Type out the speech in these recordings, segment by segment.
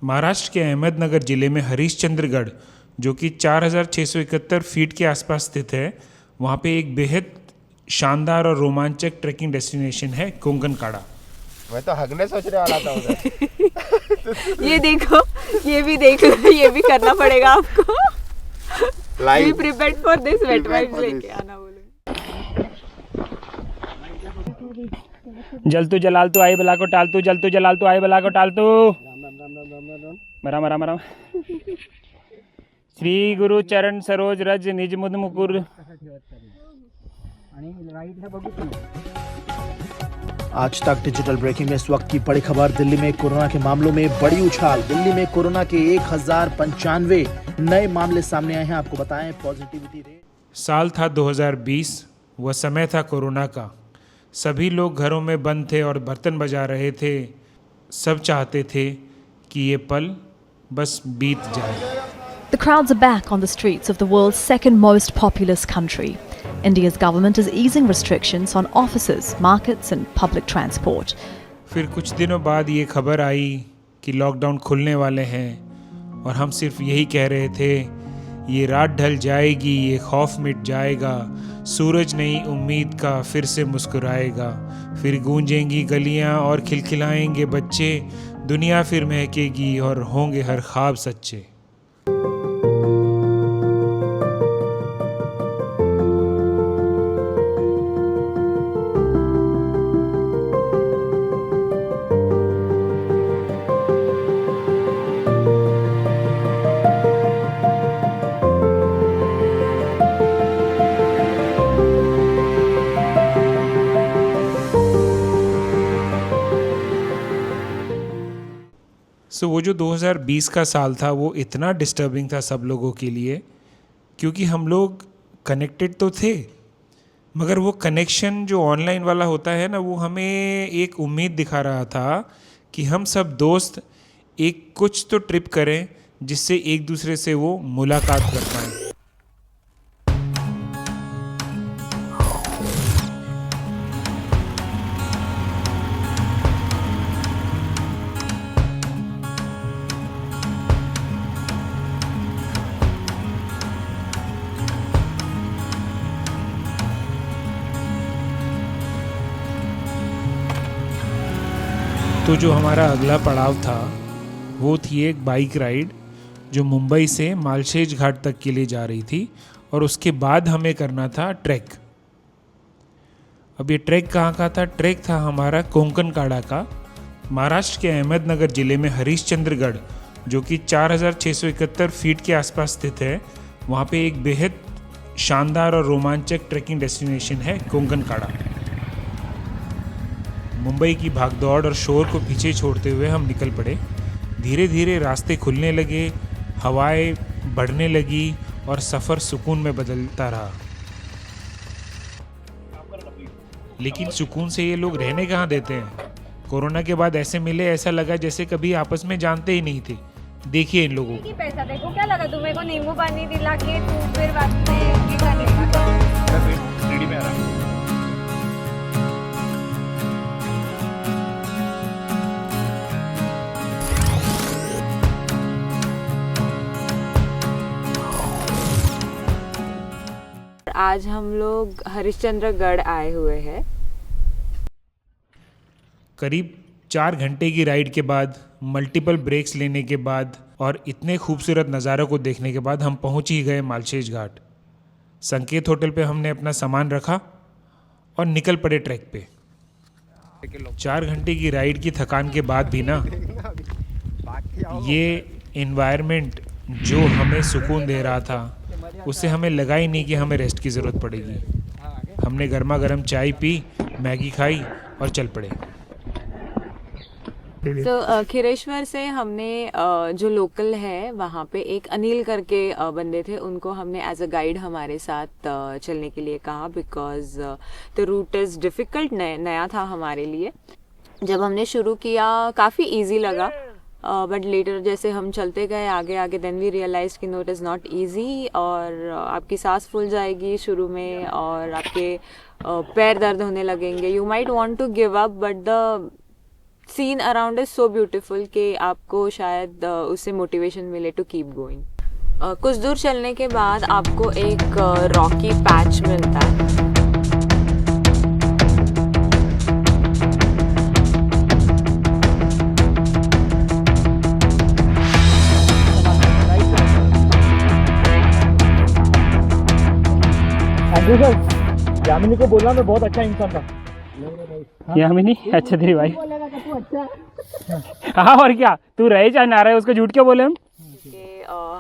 महाराष्ट्र के अहमदनगर जिले में हरिश्चंद्रगढ़, जो कि 4,671 फीट के आसपास स्थित है, वहाँ पे एक बेहद शानदार और रोमांचक ट्रैकिंग डेस्टिनेशन है कोंकणकाड़ा। मैं तो हगने सोचने वाला था उधर। ये देखो, ये भी देख लो, ये भी करना पड़ेगा आपको। Be prepared for this, wet wipes लेके आना बोले। जल तू जलाल तू आई बला को टाल तू, जल तू जलाल तू आई बला को टाल तू। राम राम राम। श्री गुरु चरण सरोज रज निज मुद मुकुर। आज तक डिजिटल ब्रेकिंग में इस वक्त की बड़ी खबर। दिल्ली में कोरोना के मामलों में बड़ी उछाल। दिल्ली में कोरोना के 1095 नए मामले सामने आए हैं। आपको बताएं पॉजिटिविटी रेट। साल था 2020, वह समय था कोरोना का। सभी लोग घरों में बंद थे और बर्तन बजा रहे थे। सब चाहते थे कि ये पल बस बीत जाए। The crowds are back on the streets of the world's second most populous country. India's government is easing restrictions on offices, markets and public transport. फिर कुछ दिनों बाद ये खबर आई कि लॉकडाउन खुलने वाले हैं और हम सिर्फ यही कह रहे थे, ये रात ढल जाएगी, ये खौफ मिट जाएगा, सूरज नई उम्मीद का फिर से मुस्कुराएगा, फिर गूंजेंगी गलियां और खिलखिलाएंगे बच्चे, दुनिया फिर महकेगी और होंगे हर ख्वाब सच्चे। वो जो 2020 का साल था वो इतना डिस्टर्बिंग था सब लोगों के लिए, क्योंकि हम लोग कनेक्टेड तो थे, मगर वो कनेक्शन जो ऑनलाइन वाला होता है ना, वो हमें एक उम्मीद दिखा रहा था कि हम सब दोस्त एक कुछ तो ट्रिप करें जिससे एक दूसरे से वो मुलाकात कर पाएँ। तो जो हमारा अगला पड़ाव था वो थी एक बाइक राइड जो मुंबई से मालशेज घाट तक के लिए जा रही थी, और उसके बाद हमें करना था ट्रैक। अब ये ट्रैक कहाँ का था? ट्रैक था हमारा कोंकणकाड़ा का, महाराष्ट्र के अहमदनगर जिले में हरिश्चंद्रगढ़, जो कि 4,671 फीट के आसपास स्थित है। वहाँ पे एक बेहद शानदार और रोमांचक ट्रैकिंग डेस्टिनेशन है कोंकणकाड़ा। मुंबई की भागदौड़ और शोर को पीछे छोड़ते हुए हम निकल पड़े। धीरे धीरे रास्ते खुलने लगे, हवाएं बढ़ने लगी और सफ़र सुकून में बदलता रहा। लेकिन सुकून से ये लोग रहने कहाँ देते हैं। कोरोना के बाद ऐसे मिले, ऐसा लगा जैसे कभी आपस में जानते ही नहीं थे। देखिए इन लोगों को। पैसा देखो, क्या लगा तुम्हें को नींबू पानी दिला के तू फिर बाद में ये करने लगा। आज हम लोग हरिश्चंद्रगढ़ आए हुए हैं। करीब 4 घंटे की राइड के बाद, मल्टीपल ब्रेक्स लेने के बाद और इतने खूबसूरत नज़ारों को देखने के बाद हम पहुंच ही गए मालशेज घाट। संकेत होटल पे हमने अपना सामान रखा और निकल पड़े ट्रैक पे। 4 घंटे की राइड की थकान के बाद भी ना, ये एनवायरनमेंट जो हमें सुकून दे रहा था, उससे हमें लगा ही नहीं कि हमें रेस्ट की ज़रूरत पड़ेगी। हमने गर्मा गर्म चाय पी, मैगी खाई और चल पड़े। तो खिरेश्वर से हमने जो लोकल है वहाँ पे एक अनिल करके बंदे थे, उनको हमने एज अ गाइड हमारे साथ चलने के लिए कहा, because the route is difficult, नया था हमारे लिए। जब हमने शुरू किया काफ़ी इजी लगा, बट लेटर जैसे हम चलते गए आगे आगे, देन वी रियलाइज कि no it is not easy, और आपकी सांस फूल जाएगी शुरू में और आपके पैर दर्द होने लगेंगे। You might want to give up, but the scene around is so beautiful कि आपको शायद उससे मोटिवेशन मिले टू कीप गोइंग। कुछ दूर चलने के बाद आपको एक रॉकी पैच मिलता है। यामिनी को बोलना मैं बहुत अच्छा इंसान था। यामिनी अच्छा तेरी भाई। हाँ और क्या, तू रहे चाहे ना रहे, उसको झूठ क्यों बोले हम?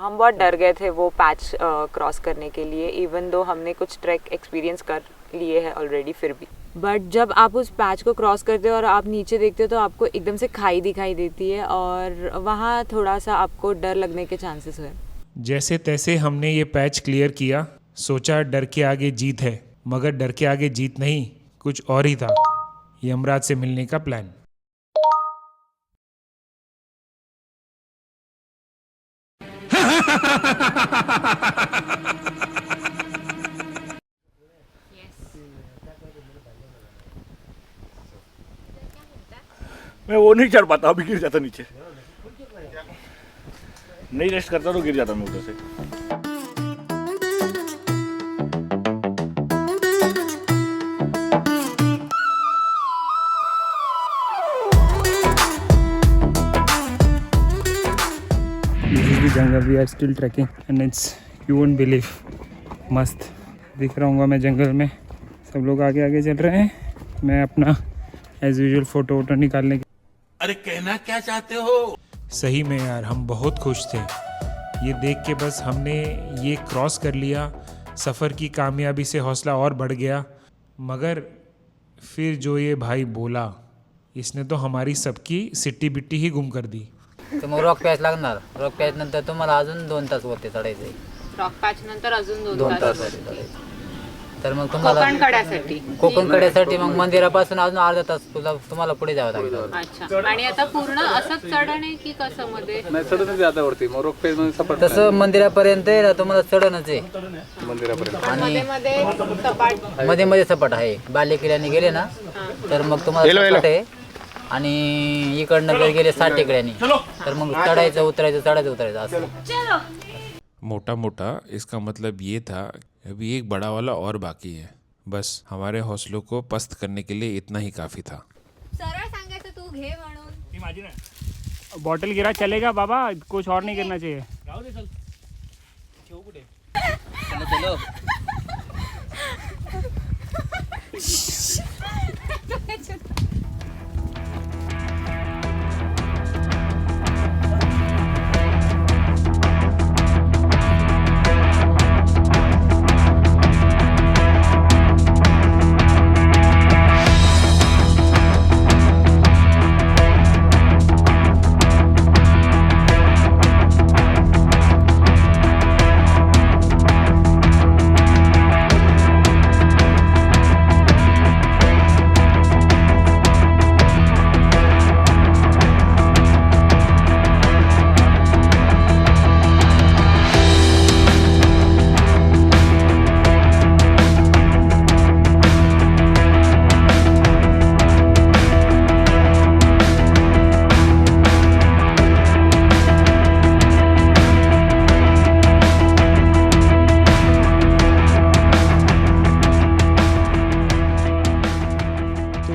हम बहुत डर गए थे वो पैच क्रॉस करने के लिए, इवन दो हमने कुछ ट्रैक एक्सपीरियंस कर लिए हैं ऑलरेडी फिर भी। बट जब आप उस पैच को क्रॉस करते हो और आप नीचे देखते हो तो आपको एकदम से खाई दिखाई देती है और वहाँ थोड़ा सा आपको डर लगने के चांसेस हुए। जैसे तैसे हमने ये पैच क्लियर किया। सोचा डर के आगे जीत है, मगर डर के आगे जीत नहीं, कुछ और ही था। यमराज से मिलने का प्लान। मैं वो नहीं चढ़ पाता, अभी गिर जाता नीचे। नहीं रेस्ट करता तो गिर जाता मैं उधर से। जंगल we are still trekking and it's you won't believe, मस्त दिख रहा हूँ मैं जंगल में। सब लोग आगे आगे चल रहे हैं, मैं अपना एज यूजुअल फोटो वोटो निकालने के। अरे कहना क्या चाहते हो? सही में यार हम बहुत खुश थे ये देख के। बस हमने ये क्रॉस कर लिया, सफ़र की कामयाबी से हौसला और बढ़ गया। मगर फिर जो ये भाई बोला, इसने तो हमारी सबकी सिट्टी बिट्टी ही गुम कर दी। तर मग रॉक पॅच लागणार, रॉक पॅच नंतर तुम्हाला अजून 2 तास वरती चढायचंय। रॉक पॅच नंतर अजून 2 तास वरती चढायचं। तर मग तुम्हाला कोकण कड्यासाठी मग मंदिरापासून अजून अर्धा तास तुम्हाला पुढे जावं लागेल। अच्छा, आणि आता पूर्ण असंच चढण आहे की कसं मध्ये? नाही चढणच जाता वरती, मग रॉक पेज मध्ये सपाट तसं मंदिरापर्यंत आहे ना, तुम्हाला चढणच आहे मंदिरापर्यंत। आणि मध्ये सपाट मध्ये मध्ये सपाट आहे। बालेकिल्ल्याने गेले ना तर मग तुम्हाला सपाट आहे आणि इकडनं जर गेले 60 टेकड्यांनी तर मग चढायचं उतरायचं चढायचं उतरायचं असं। मोटा मोटा इसका मतलब ये था, अभी एक बड़ा वाला और बाकी है। बस हमारे हौसलों को पस्त करने के लिए इतना ही काफ़ी था। सरळ सांगायचं तू घे म्हणून। बॉटल गिरा चलेगा बाबा, कुछ और नहीं करना चाहिए।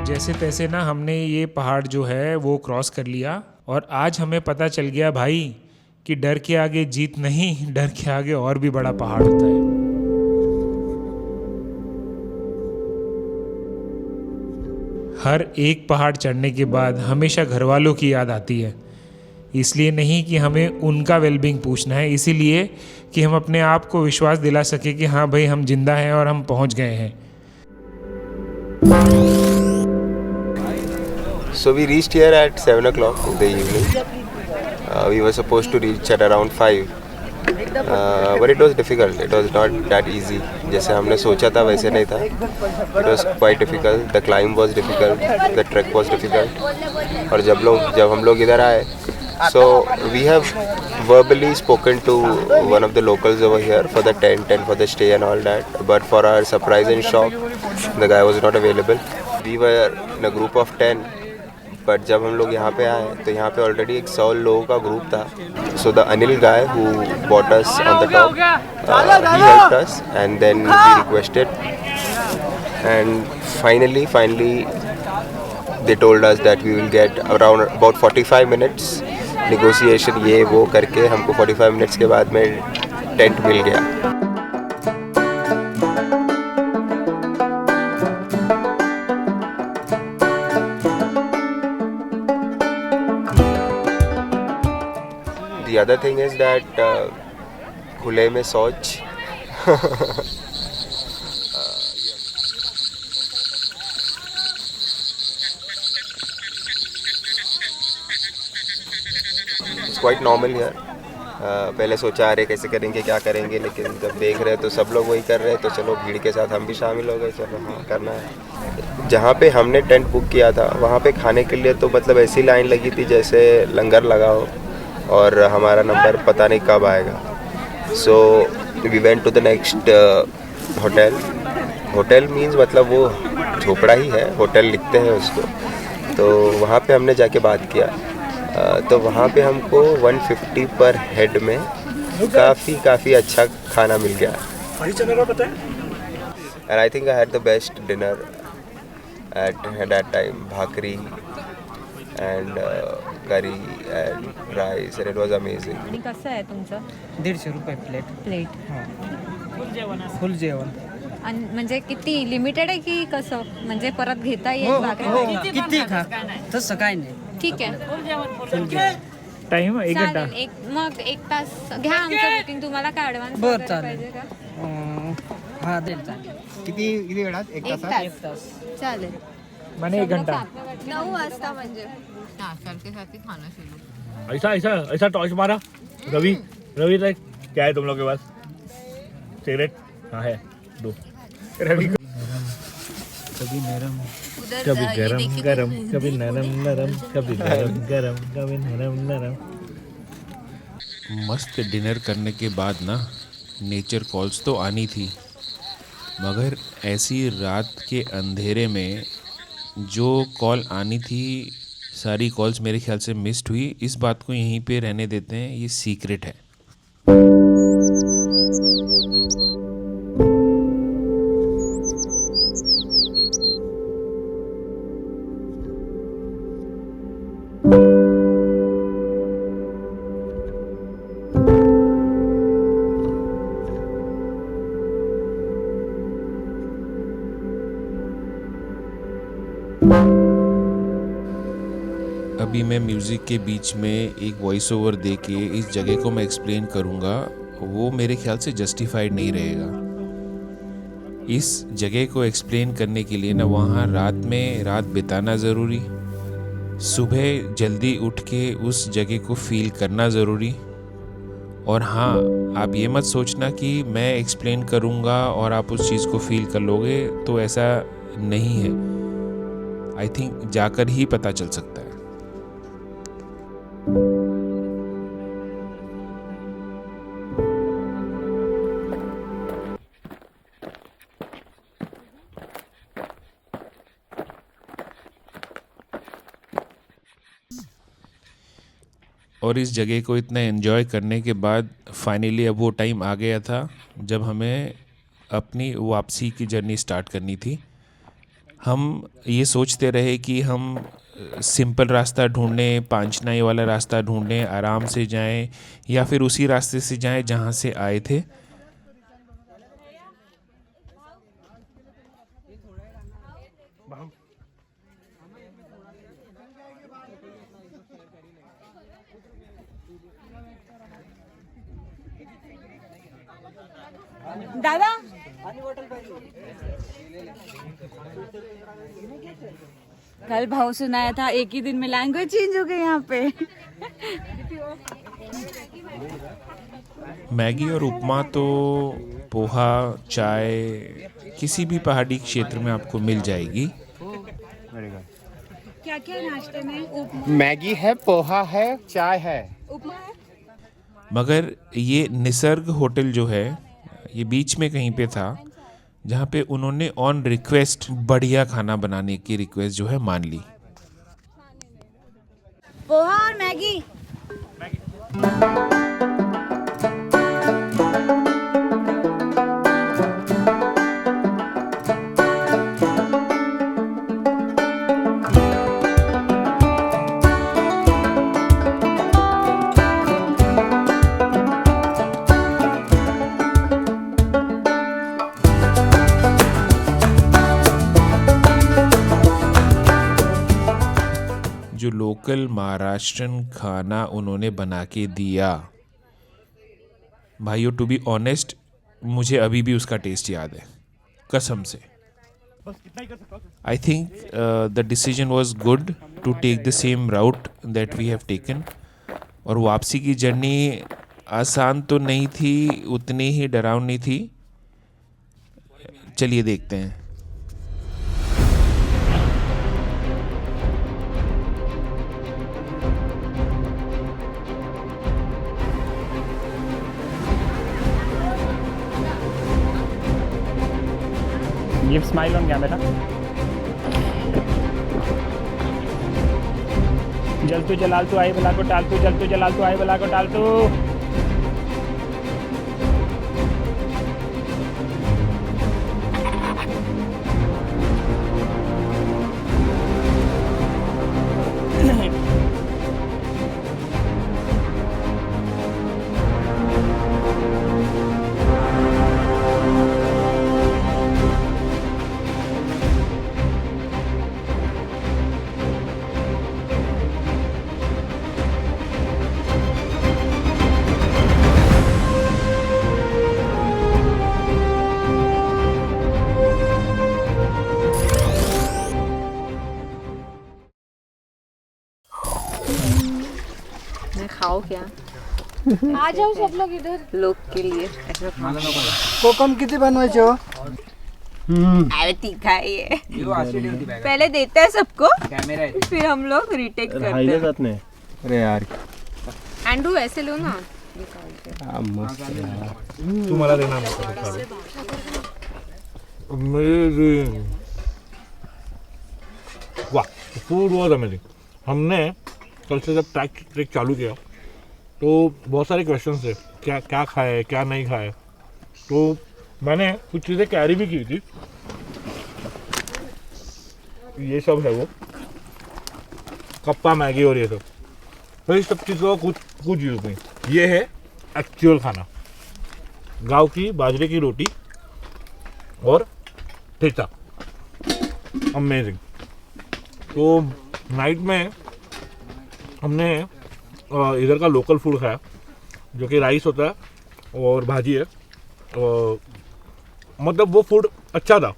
जैसे तैसे ना हमने ये पहाड़ जो है वो क्रॉस कर लिया और आज हमें पता चल गया भाई कि डर के आगे जीत नहीं, डर के आगे और भी बड़ा पहाड़ होता है। हर एक पहाड़ चढ़ने के बाद हमेशा घर वालों की याद आती है। इसलिए नहीं कि हमें उनका वेलबींग पूछना है, इसीलिए कि हम अपने आप को विश्वास दिला सके कि हाँ भाई हम जिंदा हैं और हम पहुंच गए हैं। So we reached here at 7 o'clock in the evening. We were supposed to reach at around 5. But it was difficult. It was not that easy. जैसे हमने सोचा था वैसे नहीं था. It was quite difficult. The climb was difficult. The trek was difficult. और जब हम लोग इधर आए, so we have verbally spoken to one of the locals over here for the tent and for the stay and all that. But for our surprise and shock, the guy was not available. We were in a group of 10. But जब हम लोग यहाँ पे आए तो यहाँ पे already एक 100 लोगों का ग्रुप था. So the Anil guy who bought us on the top, he helped us and then we requested and finally they told us that we will get around about 45 minutes negotiation, ये वो करके हमको 45 minutes के बाद में tent मिल गया. The other thing is that खुले में शौच क्वाइट नॉर्मल हियर. पहले सोचा अरे कैसे करेंगे क्या करेंगे, लेकिन जब देख रहे तो सब लोग वही कर रहे हैं तो चलो भीड़ के साथ हम भी शामिल हो गए. चलो हाँ करना है. जहाँ पे हमने टेंट बुक किया था वहाँ पे खाने के लिए तो मतलब ऐसी लाइन लगी थी जैसे लंगर लगा हो और हमारा नंबर पता नहीं कब आएगा. So we went to the next hotel means मतलब वो झोपड़ा ही है, होटल लिखते हैं उसको. तो वहाँ पे हमने जाके बात किया. तो वहाँ पे हमको 150 पर हेड में काफ़ी अच्छा खाना मिल गया. And I think I had the best dinner at that time. Bhakri and curry and rice and it was amazing. कसं आहे तुमचं? 150 रुपये प्लेट. फुल जेवण. आणि म्हणजे किती लिमिटेड आहे की कसं, म्हणजे परत घेता येईल? किती खा तसं काय नाही. ठीक आहे, टाइम 1 घंटा. मग 1 तास घ्या आमचं बुकिंग. तुम्हाला काय ॲडव्हान्स बरं चालेल. पाहिजे का? हा देईल चालेल. किती वेळात? 1 तास चालेल. मैंने 1 घंटा. 9 वाजता म्हणजे खाना शुरू. ऐसा टॉर्च मारा. रवि लाइक क्या है तुम लोग के पास? सिगरेट? हाँ है, दो. रवि कभी नरम कभी गरम कभी नरम कभी गरम कभी नरम. मस्त डिनर करने के बाद ना नेचर कॉल्स तो आनी थी, मगर ऐसी रात के अंधेरे में जो कॉल आनी थी सारी कॉल्स मेरे ख्याल से मिस्ड हुई. इस बात को यहीं पे रहने देते हैं, ये सीक्रेट है. अभी मैं म्यूज़िक के बीच में एक वॉइस ओवर दे के इस जगह को मैं एक्सप्लेन करूँगा, वो मेरे ख्याल से जस्टिफाइड नहीं रहेगा. इस जगह को एक्सप्लेन करने के लिए ना वहाँ रात बिताना ज़रूरी, सुबह जल्दी उठ के उस जगह को फील करना ज़रूरी. और हाँ, आप ये मत सोचना कि मैं एक्सप्लेन करूँगा और आप उस चीज़ को फील कर लोगे, तो ऐसा नहीं है. आई थिंक जाकर ही पता चल सकता है. और इस जगह को इतना एंजॉय करने के बाद फाइनली अब वो टाइम आ गया था जब हमें अपनी वापसी की जर्नी स्टार्ट करनी थी. हम ये सोचते रहे कि हम सिंपल रास्ता ढूंढें, पांचनाई वाला रास्ता ढूंढें, आराम से जाएं, या फिर उसी रास्ते से जाएं जहां से आए थे. दादा कल भाव सुनाया था, एक ही दिन में लैंग्वेज चेंज हो गई यहाँ पे. मैगी और उपमा तो पोहा, चाय किसी भी पहाड़ी क्षेत्र में आपको मिल जाएगी. क्या क्या नाश्ते में? उपमा, मैगी है, पोहा है, चाय है, उपमा है. मगर ये निसर्ग होटल जो है ये बीच में कहीं पे था, जहाँ पे उन्होंने ऑन रिक्वेस्ट बढ़िया खाना बनाने की रिक्वेस्ट जो है मान ली. मैगी जो लोकल महाराष्ट्रन खाना उन्होंने बना के दिया, भाइयों टू बी ऑनेस्ट मुझे अभी भी उसका टेस्ट याद है, कसम से। I think the decision was good to take the same route that we have taken. और वापसी की जर्नी आसान तो नहीं थी, उतनी ही डरावनी थी। चलिए देखते हैं। Give smile on camera. जलतू जलालतू आई बला को टालतू, जलतू जलालतू आई बला को टालतू। खाओ क्या? आ जाओ सब लोग इधर लोग के लिए ऐसा खाना। कोकम किती बनवायचे हो? अरे तीखा है ये। पहले देते हैं सबको, फिर हम लोग रिटेक करते हैं। अरे यार एंड्रू ऐसे लो ना। तुम्हाला देणार अमेजिंग, वाह, फूड वॉज अमेजिंग। हमने कल से जब ट्रैक चालू किया तो बहुत सारे क्वेश्चन थे, क्या क्या खाए क्या नहीं खाए। तो मैंने कुछ चीज़ें कैरी भी की थी। ये सब है वो कप्पा मैगी और ये सब, तो इस सब चीज़ों का कुछ यूज़ नहीं। ये है एक्चुअल खाना, गांव की बाजरे की रोटी और ठेचा, अमेजिंग। तो नाइट में हमने इधर का लोकल फूड खाया, जो कि राइस होता है और भाजी है। मतलब वो फूड अच्छा था,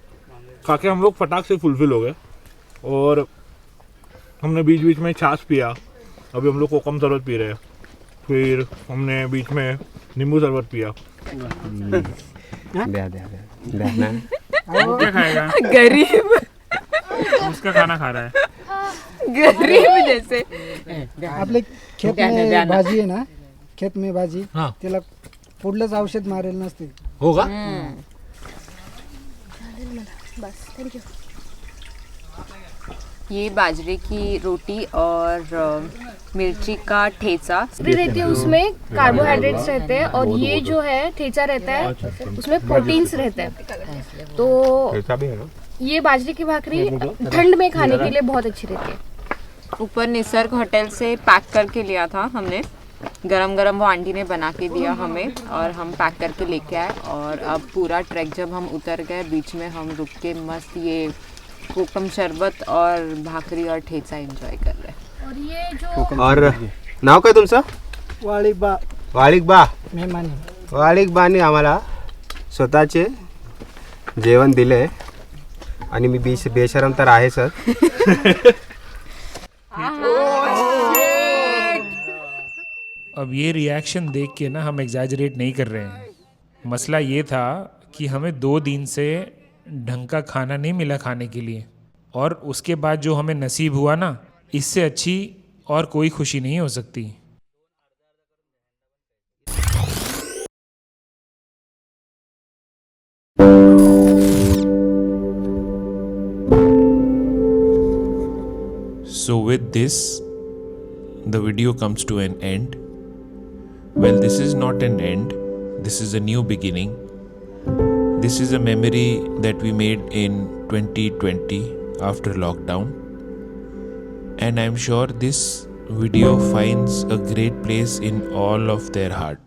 खा के हम लोग फटाक से फुलफिल हो गए। और हमने बीच बीच में छाछ पिया, अभी हम लोग कोकम शरबत पी रहे हैं। फिर हमने बीच में नींबू शरबत पिया। वो क्या खाएगा? गरीब उसका खाना खा रहा है। गरीब जैसे। आपले खेत में भाजी आहे ना, खेत में भाजी हाँ। त्याला पुढलंच औषध मारेल नसते. होगा ये बाजरे की रोटी और मिर्ची का ठेचा रहती है, उसमें कार्बोहाइड्रेट्स रहते हैं और ये जो है ठेचा रहता है उसमें प्रोटीन्स रहते हैं। तो भी है ना? ये बाजरे की भाकरी ठंड में खाने के लिए बहुत अच्छी रहती है। ऊपर निसर्ग होटल से पैक करके लिया था हमने, गरम गरम वो आंटी ने बना के दिया हमें और हम पैक करके लेके आए। और अब पूरा ट्रैक जब हम उतर गए, बीच में हम रुक के मस्त ये कोकम शरबत और भाकरी और ठेचा एंजॉय कर रहे हैं। और ये जो और नाव काय तुमचं? वाळीक बा मेहमानी वाळीक बाने आम्हाला स्वतःचे जेवण दिले आणि मी बेशरम तर आहे सर। अब ये रिएक्शन देख के ना हम एग्जैजरेट नहीं कर रहे हैं। मसला ये था कि हमें 2 दिन से ढंग का खाना नहीं मिला खाने के लिए, और उसके बाद जो हमें नसीब हुआ ना, इससे अच्छी और कोई खुशी नहीं हो सकती। So with this, the video comes to an end. Well, this is not an end, this is a new beginning. This is a memory that we made in 2020 after lockdown, and I'm sure this video finds a great place in all of their heart.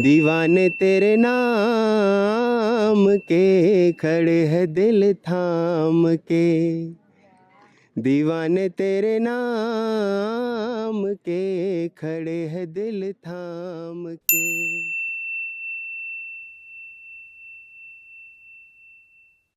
दीवाने तेरे नाम के खड़े हैं दिल थाम के, दीवाने तेरे नाम के खड़े हैं दिल थाम के।